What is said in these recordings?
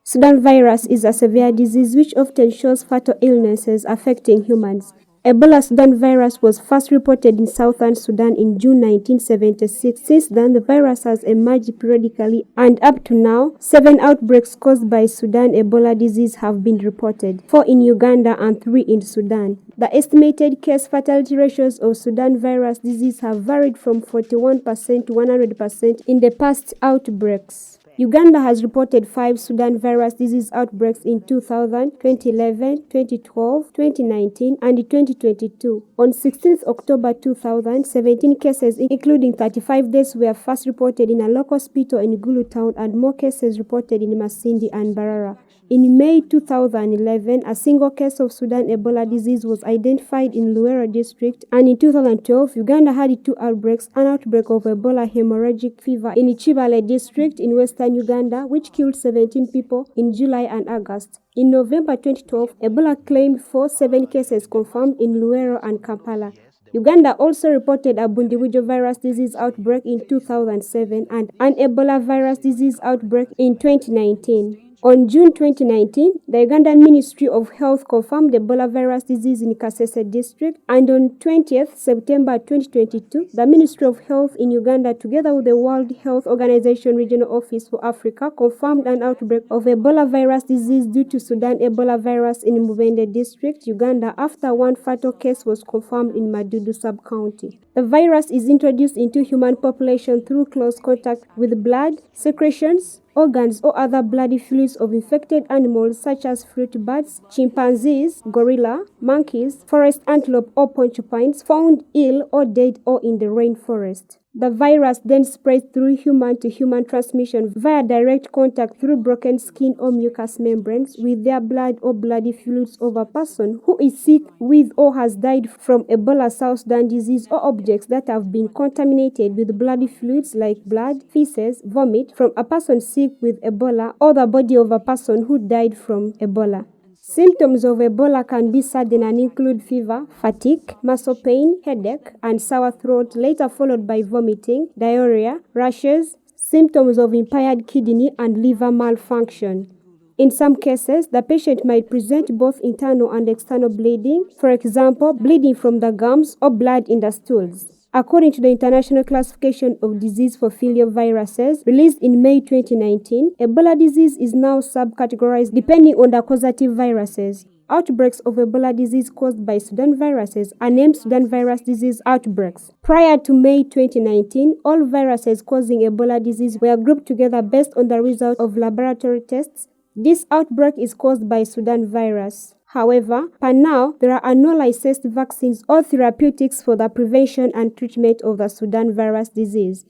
Sudan virus is a severe disease which often shows fatal illnesses affecting humans. Ebola Sudan virus was first reported in southern Sudan in June 1976. Since then, the virus has emerged periodically, and up to now, 7 outbreaks caused by Sudan Ebola disease have been reported, 4 in Uganda and 3 in Sudan. The estimated case fatality ratios of Sudan virus disease have varied from 41% to 100% in the past outbreaks. Uganda has reported 5 Sudan virus disease outbreaks in 2000, 2011, 2012, 2019, and 2022. On 16 October 2000, 17 cases, including 35 deaths, were first reported in a local hospital in Gulu town, and more cases reported in Masindi and Mbarara. In May 2011, a single case of Sudan Ebola disease was identified in Luwero District, and in 2012, Uganda had 2 outbreaks, an outbreak of Ebola Hemorrhagic fever in Kibaale District in western Uganda, which killed 17 people in July and August. In November 2012, Ebola claimed 7 cases confirmed in Luwero and Kampala. Uganda also reported a Bundibugyo virus disease outbreak in 2007 and an Ebola virus disease outbreak in 2019. On June 2019, the Ugandan Ministry of Health confirmed Ebola virus disease in Kasese district, and on 20th September 2022, the Ministry of Health in Uganda, together with the World Health Organization Regional Office for Africa, confirmed an outbreak of Ebola virus disease due to Sudan Ebola virus in Mubende District, Uganda, after 1 fatal case was confirmed in Madudu sub-county. The virus is introduced into human population through close contact with blood, secretions, organs, or other bloody fluids of infected animals such as fruit bats, chimpanzees, gorilla, monkeys, forest antelope, or porcupines found ill or dead or in the rainforest. The virus then spreads through human-to-human transmission via direct contact through broken skin or mucous membranes with their blood or bloody fluids of a person who is sick with or has died from Ebola South Sudan disease, or objects that have been contaminated with bloody fluids like blood, feces, vomit from a person sick with Ebola, or the body of a person who died from Ebola. Symptoms of Ebola can be sudden and include fever, fatigue, muscle pain, headache, and sore throat, later followed by vomiting, diarrhea, rashes, symptoms of impaired kidney and liver malfunction. In some cases, the patient might present both internal and external bleeding, for example, bleeding from the gums or blood in the stools. According to the International Classification of Disease for Filioviruses, released in May 2019, Ebola disease is now subcategorized depending on the causative viruses. Outbreaks of Ebola disease caused by Sudan viruses are named Sudan virus disease outbreaks. Prior to May 2019, all viruses causing Ebola disease were grouped together based on the result of laboratory tests. This outbreak is caused by Sudan virus. However, per now, there are no licensed vaccines or therapeutics for the prevention and treatment of the Sudan virus disease.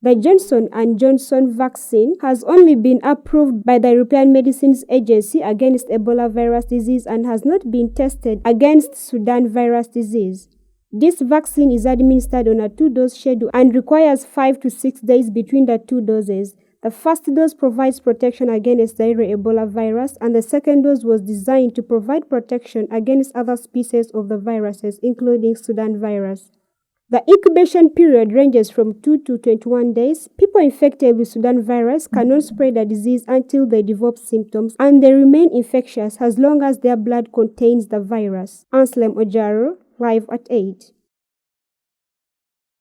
The Johnson & Johnson vaccine has only been approved by the European Medicines Agency against Ebola virus disease and has not been tested against Sudan virus disease. This vaccine is administered on a 2-dose schedule and requires 5 to 6 days between the 2 doses. The first dose provides protection against the Ebola virus, and the second dose was designed to provide protection against other species of the viruses, including Sudan virus. The incubation period ranges from 2 to 21 days. People infected with Sudan virus cannot spread the disease until they develop symptoms, and they remain infectious as long as their blood contains the virus. Anslem, Ojaru, live at 8.